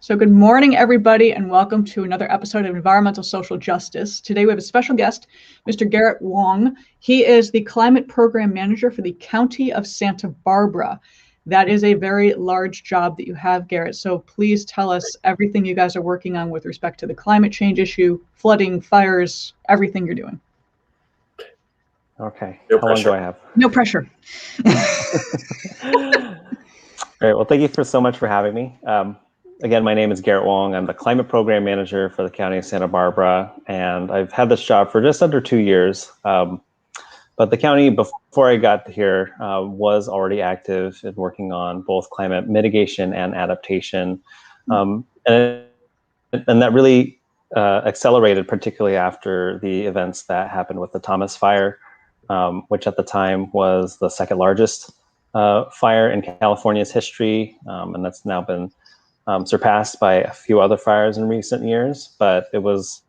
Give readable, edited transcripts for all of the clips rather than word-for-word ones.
So good morning, everybody, and welcome to another episode of Environmental Social Justice. Today we have a special guest, Mr. Garrett Wong. He is the Climate Program Manager for the County of Santa Barbara. That is a very large job that you have, Garrett. So please tell us everything you guys are working on with respect to the climate change issue, flooding, fires, everything you're doing. Okay. No How long do I have? No pressure. Great. Well, thank you so much for having me. Again, my name is Garrett Wong. I'm the Climate Program Manager for the County of Santa Barbara, and I've had this job for just under 2 years. But the county, before I got here, was already active in working on both climate mitigation and adaptation. And that really accelerated, particularly after the events that happened with the Thomas Fire, which at the time was the second largest fire in California's history. And that's now been surpassed by a few other fires in recent years, but it was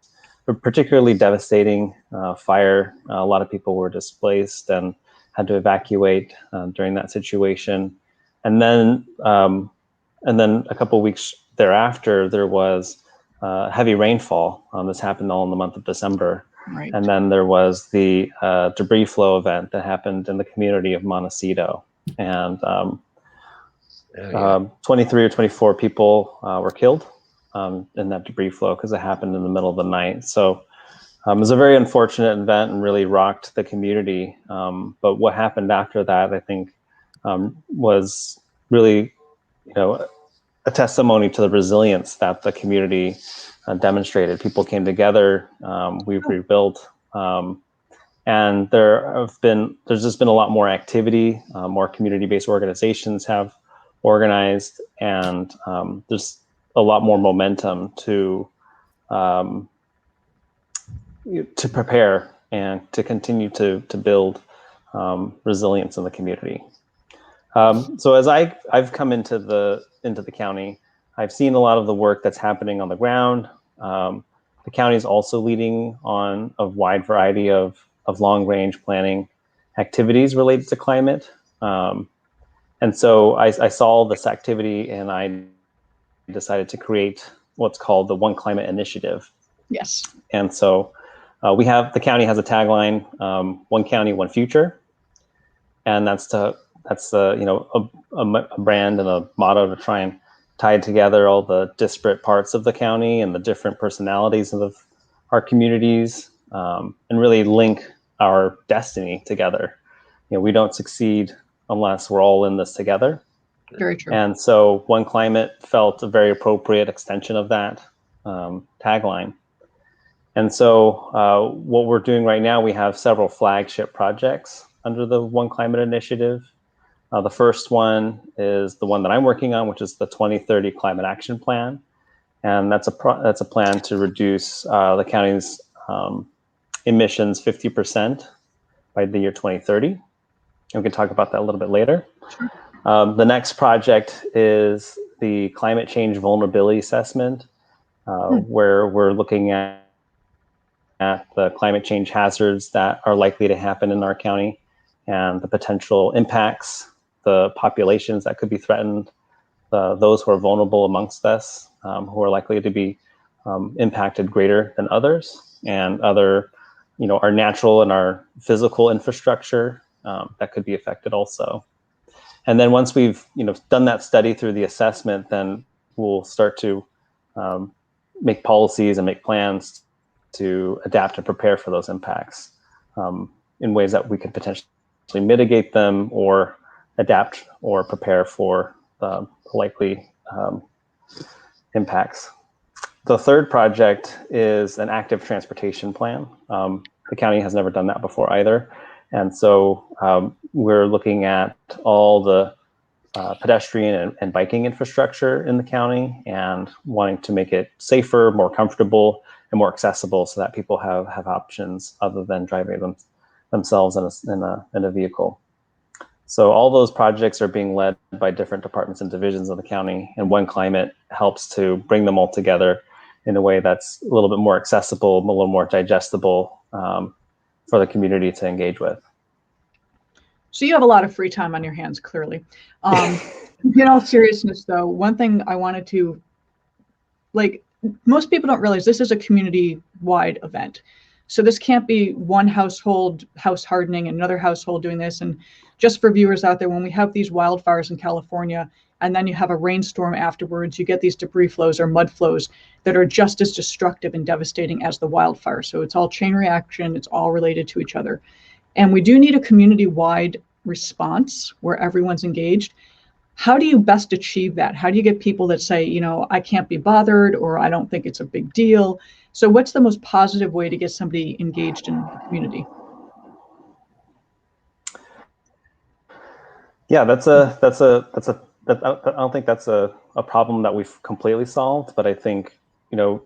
a particularly devastating fire. A lot of people were displaced and had to evacuate during that situation. And then a couple of weeks thereafter, there was heavy rainfall. This happened all in the month of December. Right. And then there was the debris flow event that happened in the community of Montecito. And 23 or 24 people were killed in that debris flow because it happened in the middle of the night. So it was a very unfortunate event and really rocked the community. But what happened after that, I think, was really, a testimony to the resilience that the community demonstrated. People came together. We've rebuilt. And there's just been a lot more activity. More community-based organizations have organized, and there's a lot more momentum to prepare and to continue to build resilience in the community. So as I've come into the county, I've seen a lot of the work that's happening on the ground. The county is also leading on a wide variety of long-range planning activities related to climate. And so I saw this activity and I decided to create what's called the One Climate Initiative. Yes. And so the county has a tagline, One County, One Future. And that's a brand and a motto to try and tie together all the disparate parts of the county and the different personalities of our communities, and really link our destiny together. We don't succeed unless we're all in this together. Very true. And so One Climate felt a very appropriate extension of that tagline. And so what we're doing right now, we have several flagship projects under the One Climate Initiative. The first one is the one that I'm working on, which is the 2030 Climate Action Plan. And that's a plan to reduce the county's emissions 50% by the year 2030. And we can talk about that a little bit later. Sure. The next project is the Climate Change Vulnerability Assessment, where we're looking at the climate change hazards that are likely to happen in our county and the potential impacts, the populations that could be threatened, those who are vulnerable amongst us, who are likely to be impacted greater than others, and other, our natural and our physical infrastructure that could be affected also. And then once we've done that study through the assessment, then we'll start to make policies and make plans to adapt and prepare for those impacts in ways that we could potentially mitigate them or adapt or prepare for the likely impacts. The third project is an active transportation plan. The county has never done that before either. And so we're looking at all the pedestrian and biking infrastructure in the county and wanting to make it safer, more comfortable, and more accessible so that people have options other than driving themselves in a vehicle. So all those projects are being led by different departments and divisions of the county, and One Climate helps to bring them all together in a way that's a little bit more accessible, a little more digestible for the community to engage with. So you have a lot of free time on your hands, clearly. In all seriousness, though, one thing I wanted to like most people don't realize this is a community-wide event. So this can't be one household house hardening and another household doing this. And just for viewers out there, when we have these wildfires in California, and then you have a rainstorm afterwards, you get these debris flows or mud flows that are just as destructive and devastating as the wildfire. So it's all chain reaction, it's all related to each other. And we do need a community-wide response where everyone's engaged. How do you best achieve that? How do you get people that say, you know, I can't be bothered, or I don't think it's a big deal? So what's the most positive way to get somebody engaged in the community? Yeah, I don't think that's a problem that we've completely solved, but I think, you know,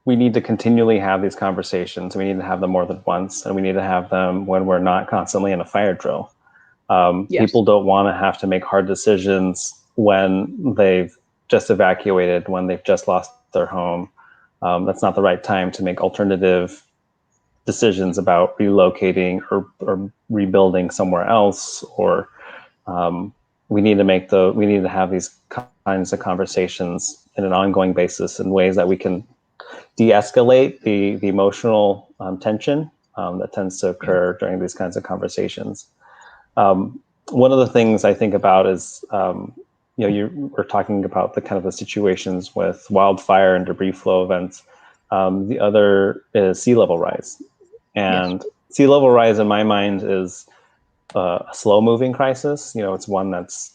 we need to continually have these conversations. We need to have them more than once, and we need to have them when we're not constantly in a fire drill. Yes. People don't want to have to make hard decisions when they've just evacuated, when they've just lost their home. That's not the right time to make alternative decisions about relocating or rebuilding somewhere else. Or we need to have these kinds of conversations in an ongoing basis in ways that we can de-escalate the emotional tension that tends to occur during these kinds of conversations. One of the things I think about is, you know, you were talking about the kind of the situations with wildfire and debris flow events. The other is sea level rise. And sea level rise, in my mind, is a slow moving crisis. You know, it's one that's,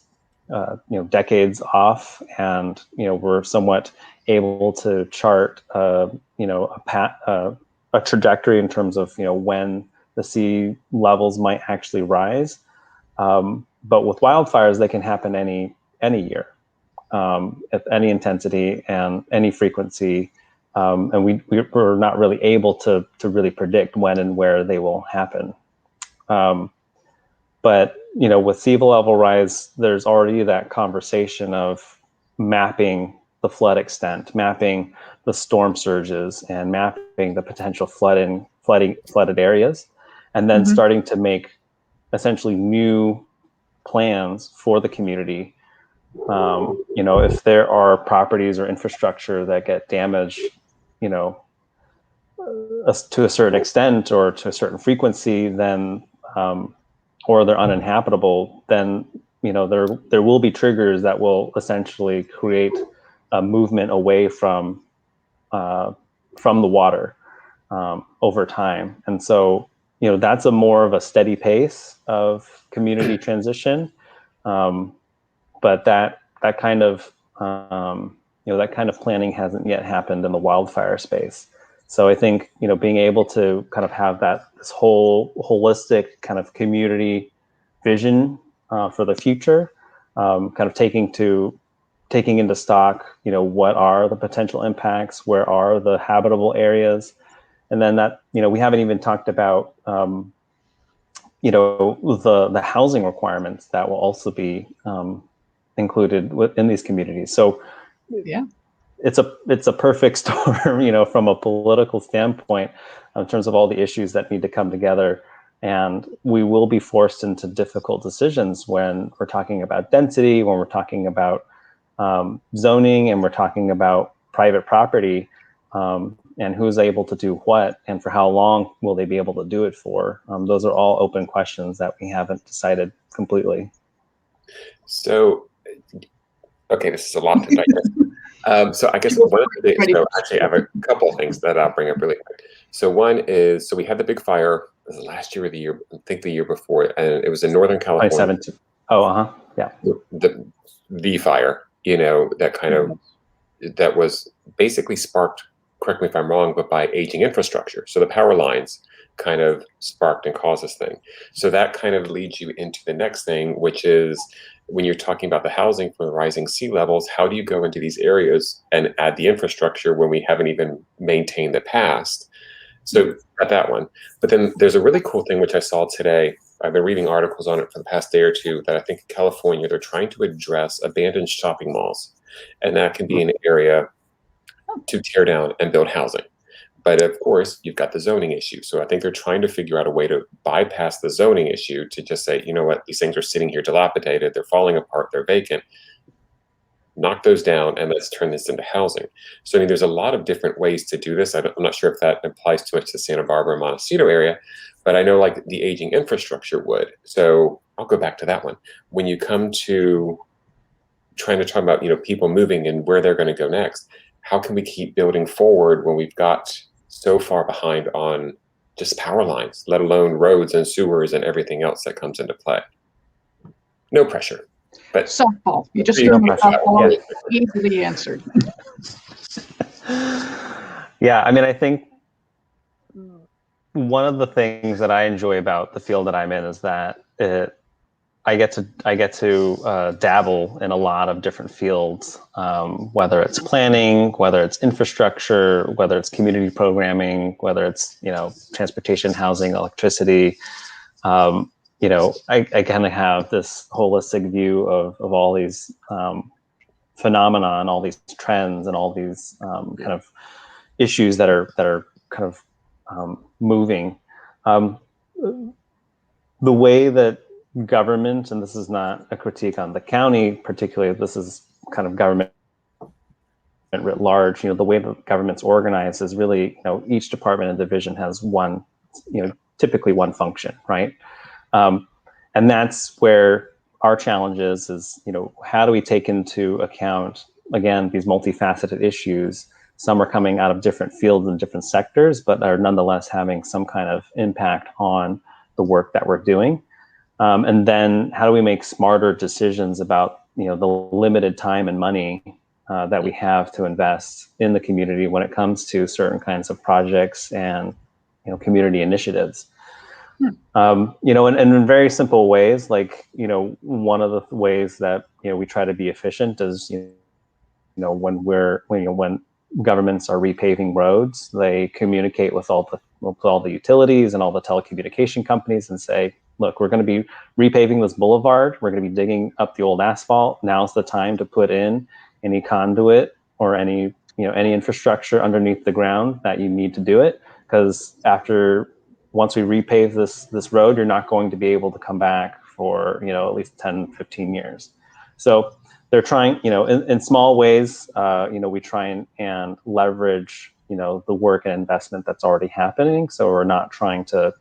you know, decades off, and, you know, we're somewhat able to chart, you know, a trajectory in terms of, you know, when the sea levels might actually rise. But with wildfires, they can happen any year, at any intensity and any frequency. And we're not really able to really predict when and where they will happen. But, you know, with sea level rise, there's already that conversation of mapping the flood extent, mapping the storm surges, and mapping the potential flooded areas, and then starting to make essentially new plans for the community. You know, if there are properties or infrastructure that get damaged, you know, to a certain extent or to a certain frequency, then, or they're uninhabitable, then, you know, there will be triggers that will essentially create a movement away from the water over time. And so, you know, that's a more of a steady pace of community transition. But that kind of, you know, that kind of planning hasn't yet happened in the wildfire space. So I think, you know, being able to kind of have this whole holistic kind of community vision for the future, kind of taking into stock, you know, what are the potential impacts, where are the habitable areas, and then that, you know, we haven't even talked about, you know, the housing requirements that will also be included within these communities. So yeah, it's a perfect storm, you know, from a political standpoint, in terms of all the issues that need to come together. And we will be forced into difficult decisions when we're talking about density, when we're talking about zoning, and we're talking about private property, and who's able to do what, and for how long will they be able to do it for. Those are all open questions that we haven't decided completely. So, okay, this is a lot to digest. So I guess one of the things, so actually I have a couple of things that I'll bring up really quick. So one is, so we had the big fire, was it last year or the year, I think the year before, and it was in Northern California. 2017. Oh, yeah. The fire, you know, that kind of, that was basically sparked, correct me if I'm wrong, but by aging infrastructure. So the power lines kind of sparked and caused this thing. So that kind of leads you into the next thing, which is when you're talking about the housing from the rising sea levels, how do you go into these areas and add the infrastructure when we haven't even maintained the past? So got that one. But then there's a really cool thing, which I saw today. I've been reading articles on it for the past day or two, that I think in California, they're trying to address abandoned shopping malls. And that can be an area to tear down and build housing. But of course, you've got the zoning issue. So I think they're trying to figure out a way to bypass the zoning issue to just say, you know what, these things are sitting here dilapidated, they're falling apart, they're vacant. knock those down and let's turn this into housing. So I mean, there's a lot of different ways to do this. I'm not sure if that applies too much to Santa Barbara and Montecito area, but I know like the aging infrastructure would. So I'll go back to that one. When you come to trying to talk about, people moving and where they're going to go next, how can we keep building forward when we've got so far behind on just power lines, let alone roads and sewers and everything else that comes into play? No pressure. But softball. You just threw me a softball. Easily answered. Yeah, I mean, I think one of the things that I enjoy about the field that I'm in is that I get to dabble in a lot of different fields, whether it's planning, whether it's infrastructure, whether it's community programming, whether it's transportation, housing, electricity. I kind of have this holistic view of all these phenomena and all these trends and all these kind of issues that are kind of moving. The way that government, and this is not a critique on the county particularly, this is kind of government writ large, the way that government's organized is really, each department and division has one, typically one function, right? And that's where our challenge is, how do we take into account, again, these multifaceted issues? Some are coming out of different fields and different sectors, but are nonetheless having some kind of impact on the work that we're doing. And then how do we make smarter decisions about, the limited time and money that we have to invest in the community when it comes to certain kinds of projects and, community initiatives? And in very simple ways, like, one of the ways that, we try to be efficient is, when governments are repaving roads, they communicate with all the utilities and all the telecommunication companies and say, look, we're going to be repaving this boulevard. We're going to be digging up the old asphalt. Now's the time to put in any conduit or any infrastructure underneath the ground that you need to do it. Because once we repave this road, you're not going to be able to come back for, at least 10, 15 years. So they're trying, in small ways, we try and leverage, the work and investment that's already happening. So we're not trying to,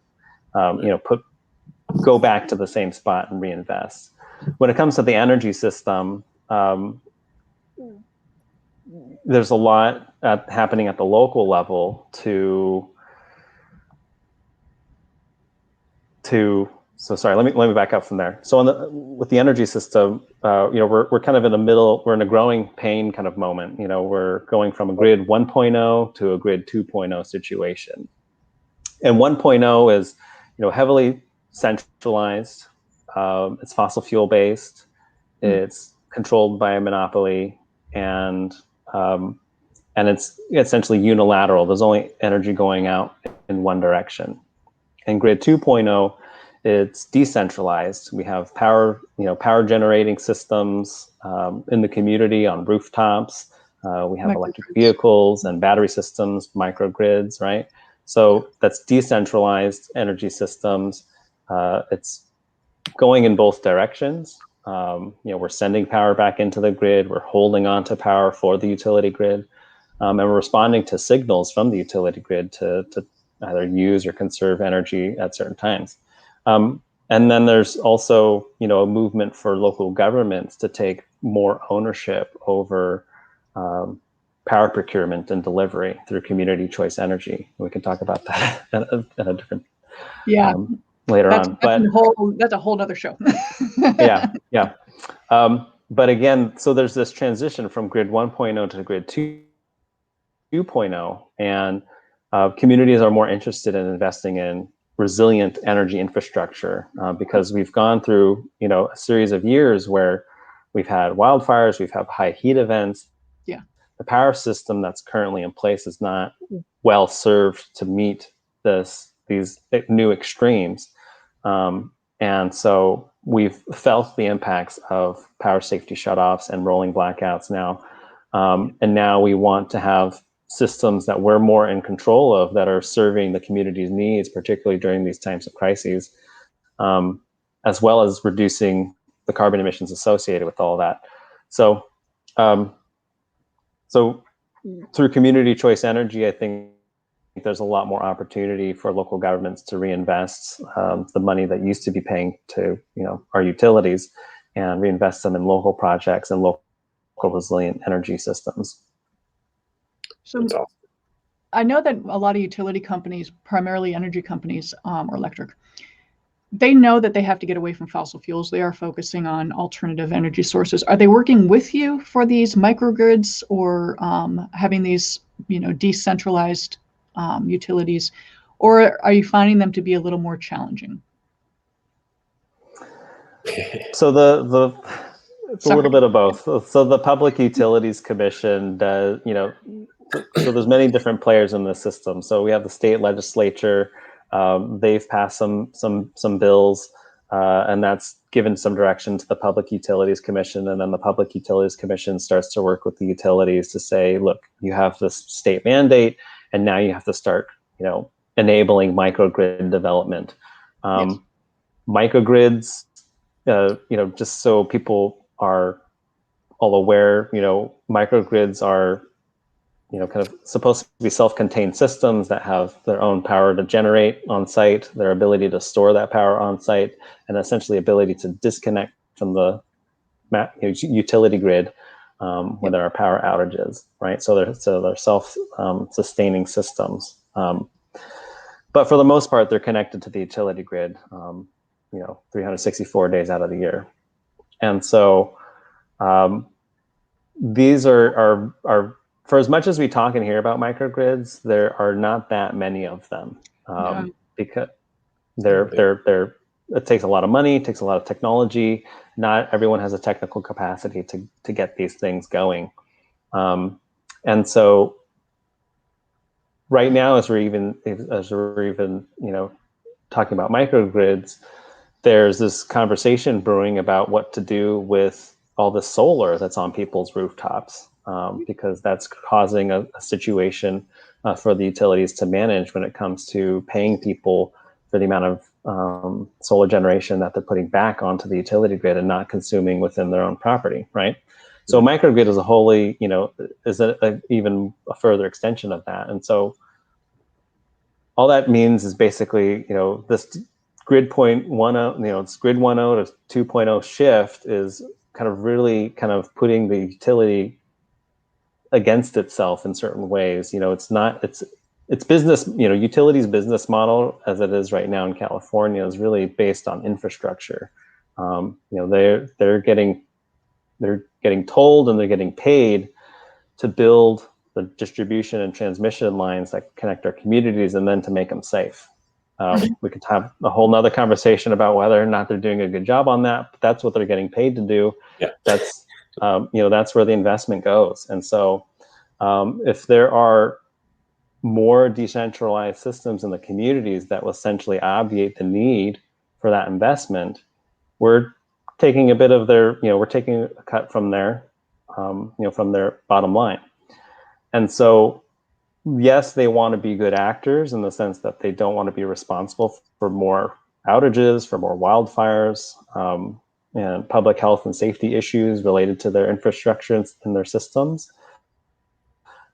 go back to the same spot and reinvest. When it comes to the energy system, there's a lot happening at the local level so sorry, let me back up from there. So with the energy system, we're kind of in the middle, we're in a growing pain kind of moment. We're going from a grid 1.0 to a grid 2.0 situation. And 1.0 is, heavily centralized, it's fossil fuel based, it's controlled by a monopoly, and it's essentially unilateral. There's only energy going out in one direction. And grid 2.0, it's decentralized. We have power generating systems in the community on rooftops. We have electric vehicles and battery systems, microgrids, right? So that's decentralized energy systems. It's going in both directions. We're sending power back into the grid. We're holding on to power for the utility grid. And we're responding to signals from the utility grid to either use or conserve energy at certain times. And then there's also, a movement for local governments to take more ownership over power procurement and delivery through community choice energy. We can talk about that at a different later on. But that's a whole other show. yeah. But again, so there's this transition from grid 1.0 to grid 2.0, and communities are more interested in investing in resilient energy infrastructure because we've gone through, a series of years where we've had wildfires, we've had high heat events. Yeah. The power system that's currently in place is not well served to meet these new extremes. And so we've felt the impacts of power safety shutoffs and rolling blackouts now. And now we want to have systems that we're more in control of that are serving the community's needs, particularly during these times of crises, as well as reducing the carbon emissions associated with all that. So So through community choice energy, I think there's a lot more opportunity for local governments to reinvest the money that used to be paying to our utilities and reinvest them in local projects and local resilient energy systems. So I know that a lot of utility companies, primarily energy companies or electric, they know that they have to get away from fossil fuels. They are focusing on alternative energy sources. Are they working with you for these microgrids or having these, decentralized utilities, or are you finding them to be a little more challenging? So it's a little bit of both. So the Public Utilities Commission does, so there's many different players in the system. So we have the state legislature. They've passed some bills, and that's given some direction to the Public Utilities Commission. And then the Public Utilities Commission starts to work with the utilities to say, look, you have this state mandate, and now you have to start, enabling microgrid development. Yes. Microgrids, just so people are all aware, microgrids are kind of supposed to be self-contained systems that have their own power to generate on site, their ability to store that power on site, and essentially ability to disconnect from the utility grid when there are power outages, right? So they're self-sustaining systems. But for the most part, they're connected to the utility grid, 364 days out of the year. And so these are for as much as we talk and hear about microgrids, there are not that many of them because it takes a lot of money, it takes a lot of technology. Not everyone has a technical capacity to get these things going. And so right now, as we're even talking about microgrids, there's this conversation brewing about what to do with all the solar that's on people's rooftops, because that's causing a situation for the utilities to manage when it comes to paying people for the amount of solar generation that they're putting back onto the utility grid and not consuming within their own property, right? So microgrid is a wholly, is even a further extension of that. And so all that means is basically, this grid 1.0, it's grid 1.0 to 2.0 shift is kind of really kind of putting the utility against itself in certain ways. It's business, utilities business model as it is right now in California is really based on infrastructure. They're getting told and they're getting paid to build the distribution and transmission lines that connect our communities and then to make them safe. We could have a whole nother conversation about whether or not they're doing a good job on that, but that's what they're getting paid to do. Yeah. That's, that's where the investment goes. And so if there are more decentralized systems in the communities that will essentially obviate the need for that investment, we're taking a bit of their, we're taking a cut from their, from their bottom line. And so, yes, they want to be good actors in the sense that they don't want to be responsible for more outages, for more wildfires, and public health and safety issues related to their infrastructure and their systems.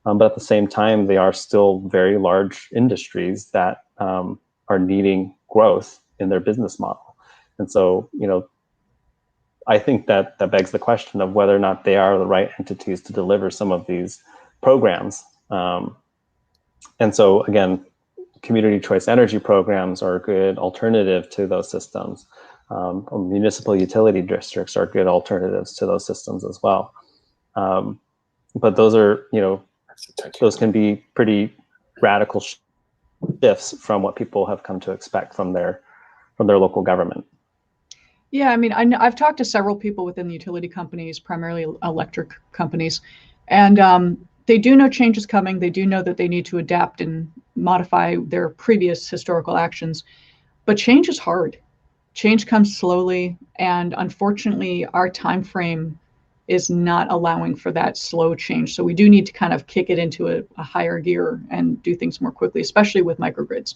But at the same time, they are still very large industries that are needing growth in their business model. And so, I think that begs the question of whether or not they are the right entities to deliver some of these programs. And so, again, community choice energy programs are a good alternative to those systems. Municipal utility districts are good alternatives to those systems as well. But those are, those can be pretty radical shifts from what people have come to expect from their local government. Yeah, I mean, I've talked to several people within the utility companies, primarily electric companies, and they do know change is coming. They do know that they need to adapt and modify their previous historical actions, but change is hard. Change comes slowly, and unfortunately, our time frame is not allowing for that slow change. So we do need to kind of kick it into a higher gear and do things more quickly, especially with microgrids.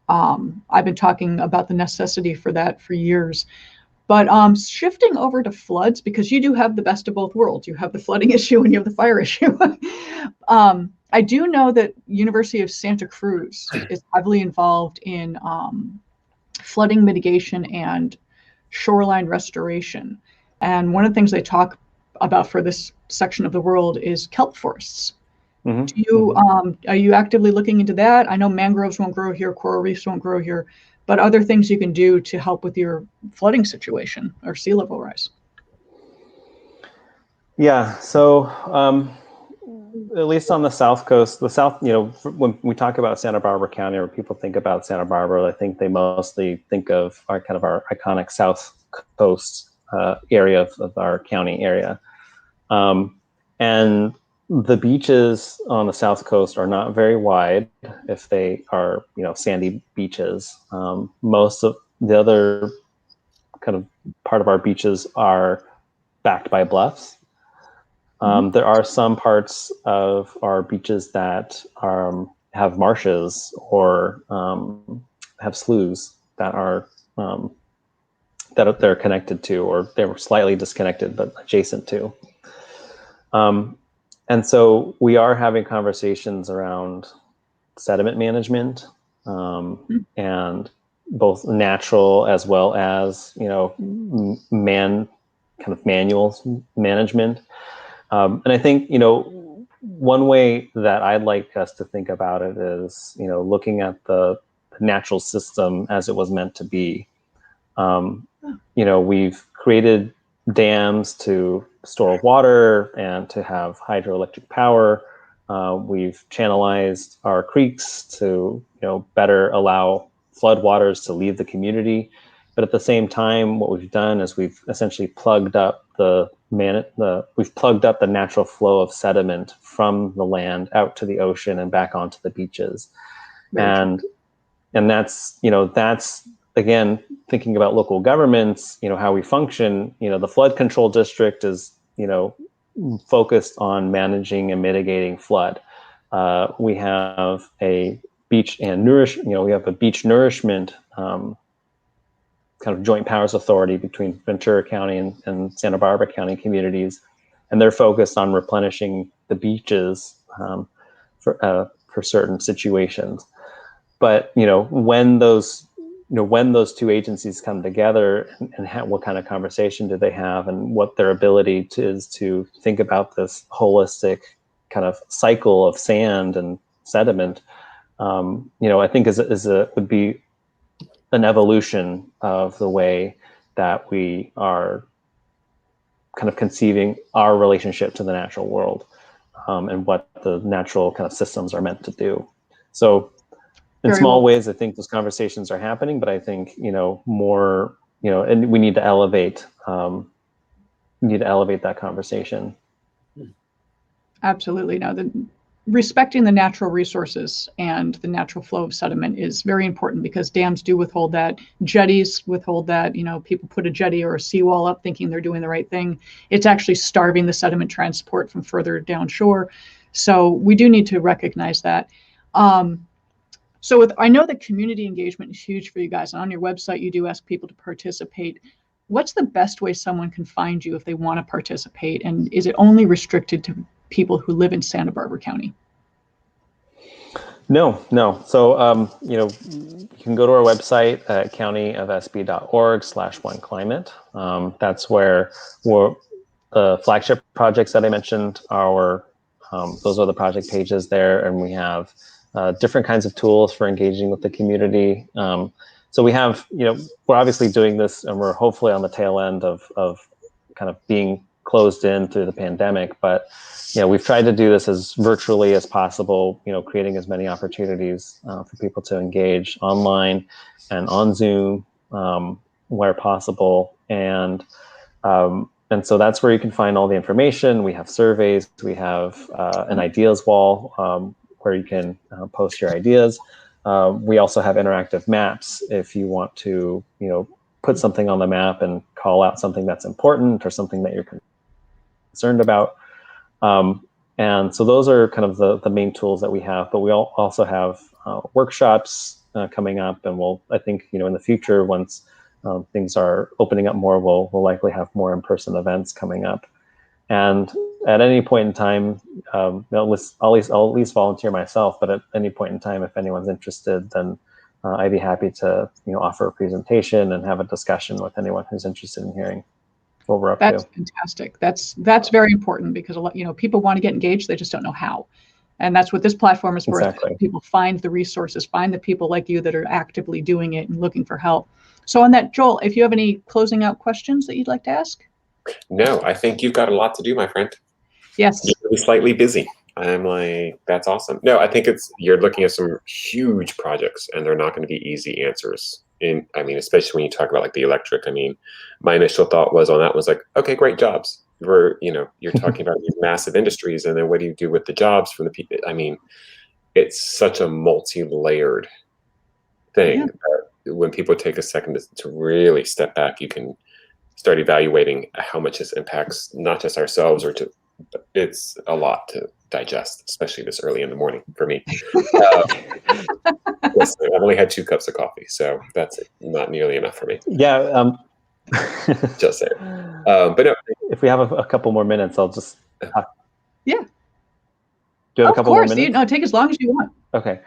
I've been talking about the necessity for that for years. But shifting over to floods, because you do have the best of both worlds. You have the flooding issue and you have the fire issue. I do know that University of Santa Cruz is heavily involved in flooding mitigation and shoreline restoration. And one of the things they talk about for this section of the world is kelp forests. Mm-hmm. Do you are you actively looking into that? I know mangroves won't grow here, coral reefs won't grow here, but other things you can do to help with your flooding situation or sea level rise? Yeah, so at least on the South Coast, when we talk about Santa Barbara County or people think about Santa Barbara, I think they mostly think of our iconic South Coast area of our county area. And the beaches on the South Coast are not very wide if they are, sandy beaches. Most of the other kind of part of our beaches are backed by bluffs. There are some parts of our beaches that have marshes or have sloughs that are they're connected to, or they were slightly disconnected but adjacent to. And so we are having conversations around sediment management and both natural as well as manual management. And I think one way that I'd like us to think about it is looking at the natural system as it was meant to be. We've created dams to store water and to have hydroelectric power. We've channelized our creeks to better allow floodwaters to leave the community. But at the same time, what we've done is we've essentially plugged up the natural flow of sediment from the land out to the ocean and back onto the beaches. And that's again, thinking about local governments, how we function. The flood control district is focused on managing and mitigating flood. We have a beach nourishment kind of joint powers authority between Ventura County and Santa Barbara County communities, and they're focused on replenishing the beaches for certain situations. But when those two agencies come together, and what kind of conversation do they have, and what their ability is to think about this holistic kind of cycle of sand and sediment, I think would be an evolution of the way that we are kind of conceiving our relationship to the natural world, and what the natural kind of systems are meant to do. So in small ways, I think those conversations are happening, but I think, more, and we need to elevate that conversation. Absolutely. No, respecting the natural resources and the natural flow of sediment is very important, because dams do withhold that, jetties withhold that. People put a jetty or a seawall up thinking they're doing the right thing. It's actually starving the sediment transport from further down shore. So we do need to recognize that. I know that community engagement is huge for you guys, and on your website you do ask people to participate. What's the best way someone can find you if they want to participate, and is it only restricted to people who live in Santa Barbara County? No. So, you can go to our website at countyofsb.org/oneclimate. That's where the flagship projects that I mentioned are, those are the project pages there. And we have different kinds of tools for engaging with the community. So we have, we're obviously doing this, and we're hopefully on the tail end of kind of being closed in through the pandemic, but we've tried to do this as virtually as possible, creating as many opportunities for people to engage online and on Zoom where possible. And so that's where you can find all the information. We have surveys, we have an ideas wall where you can post your ideas. We also have interactive maps if you want to, put something on the map and call out something that's important or something that you're concerned about. And so those are kind of the main tools that we have, but we also have workshops coming up, and I think, in the future, once things are opening up more, we'll likely have more in-person events coming up. And at any point in time, I'll at least volunteer myself, but at any point in time, if anyone's interested, then I'd be happy to offer a presentation and have a discussion with anyone who's interested in hearing what we're up to. That's fantastic. That's very important, because a lot, people want to get engaged, they just don't know how. And that's what this platform is for. Exactly. People find the resources, find the people like you that are actively doing it and looking for help. So on that, Joel, if you have any closing out questions that you'd like to ask? No, I think you've got a lot to do, my friend. Yes. You're really slightly busy. I'm like, that's awesome. No, I think you're looking at some huge projects, and they're not going to be easy answers. Especially when you talk about like the electric. My initial thought was on that was like, okay, great jobs. You're talking about these massive industries, and then what do you do with the jobs from the people? It's such a multi-layered thing. Yeah. When people take a second to really step back, you can start evaluating how much this impacts not just ourselves, but it's a lot to digest, especially this early in the morning for me. Listen, I've only had 2 cups of coffee, so that's not nearly enough for me. Yeah. Just saying. But no, if we have a couple more minutes, I'll just. Yeah. Do you have a couple more minutes? No, take as long as you want. Okay.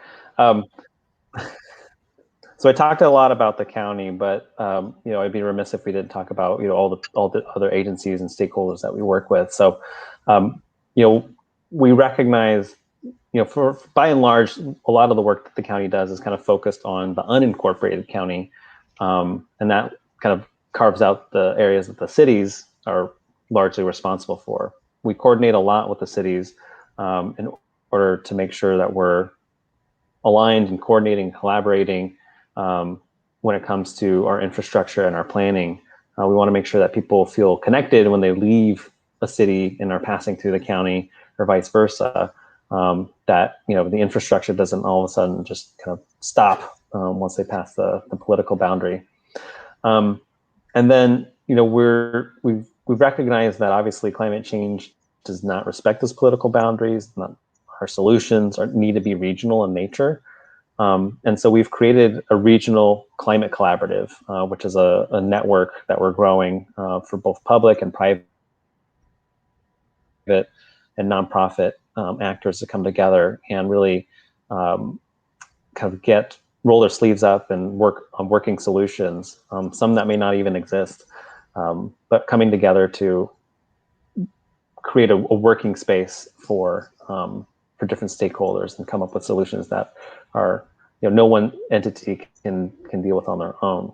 So I talked a lot about the county, but I'd be remiss if we didn't talk about all the other agencies and stakeholders that we work with. So we recognize for by and large, a lot of the work that the county does is kind of focused on the unincorporated county, and that kind of carves out the areas that the cities are largely responsible for. We coordinate a lot with the cities in order to make sure that we're aligned and coordinating, collaborating. When it comes to our infrastructure and our planning, we want to make sure that people feel connected when they leave a city and are passing through the county, or vice versa. That the infrastructure doesn't all of a sudden just kind of stop once they pass the political boundary. And then we've recognized that obviously climate change does not respect those political boundaries. Our solutions need to be regional in nature. And so we've created a regional climate collaborative, which is a network that we're growing for both public and private and nonprofit actors to come together and really kind of roll their sleeves up and work on working solutions, some that may not even exist, but coming together to create a working space for different stakeholders and come up with solutions that are no one entity can deal with on their own.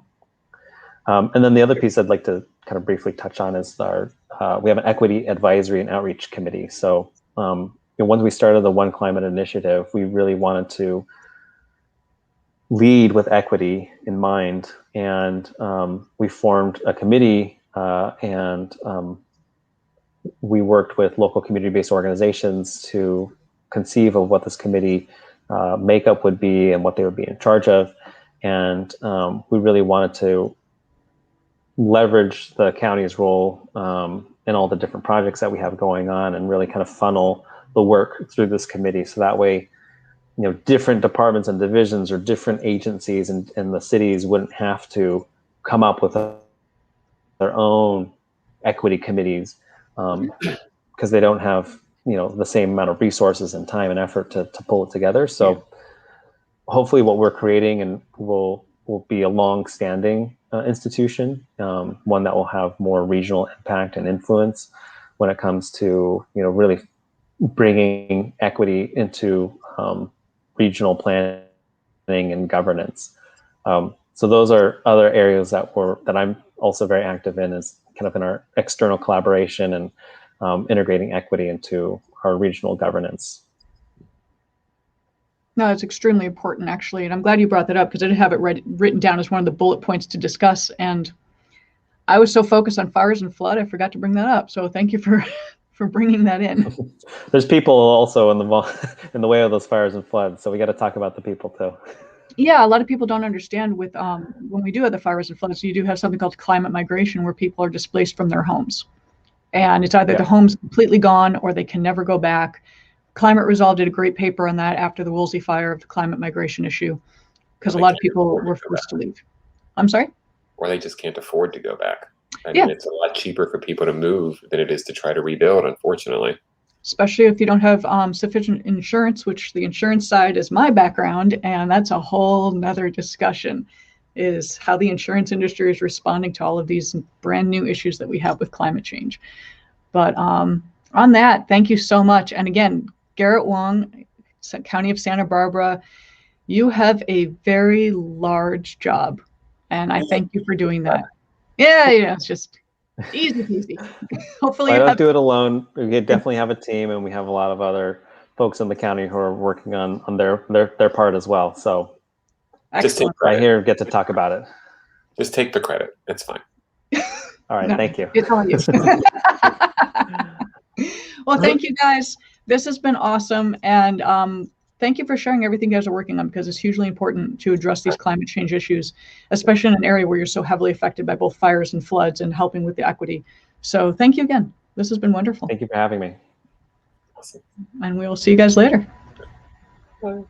And then the other piece I'd like to kind of briefly touch on is we have an equity advisory and outreach committee. So once we started the One Climate Initiative, we really wanted to lead with equity in mind, and we formed a committee and we worked with local community-based organizations to conceive of what this committee makeup would be and what they would be in charge of. And we really wanted to leverage the county's role in all the different projects that we have going on and really kind of funnel the work through this committee. So that way, different departments and divisions or different agencies and the cities wouldn't have to come up with their own equity committees because they don't have the same amount of resources and time and effort to pull it together. So hopefully what we're creating and will be a long-standing institution, one that will have more regional impact and influence when it comes to really bringing equity into regional planning and governance. So those are other areas that I'm also very active in, is kind of in our external collaboration and integrating equity into our regional governance. No, it's extremely important, actually. And I'm glad you brought that up, because I did have it written down as one of the bullet points to discuss. And I was so focused on fires and flood, I forgot to bring that up. So thank you for bringing that in. There's people also in the way of those fires and floods. So we got to talk about the people too. Yeah, a lot of people don't understand when we do have the fires and floods, you do have something called climate migration, where people are displaced from their homes. And it's either the home's completely gone or they can never go back. Climate Resolve did a great paper on that after the Woolsey fire, of the climate migration issue, because a lot of people were forced to leave. I'm sorry? or they just can't afford to go back. I Yeah. mean, it's a lot cheaper for people to move than it is to try to rebuild, unfortunately. Especially if you don't have sufficient insurance, which the insurance side is my background, and that's a whole nother discussion, is how the insurance industry is responding to all of these brand new issues that we have with climate change. But on that, thank you so much. And again, Garrett Wong, County of Santa Barbara, you have a very large job, and I thank you for doing that. Yeah, it's just easy peasy. Hopefully, I don't do it alone. We definitely have a team, and we have a lot of other folks in the county who are working on their part as well. So excellent. I here get to talk about it. Just take the credit. It's fine. All right, thank you. It's all you. Well, thank you guys. This has been awesome, and thank you for sharing everything you guys are working on, because it's hugely important to address these climate change issues, especially in an area where you're so heavily affected by both fires and floods, and helping with the equity. So thank you again. This has been wonderful. Thank you for having me. Awesome. And we will see you guys later. Bye.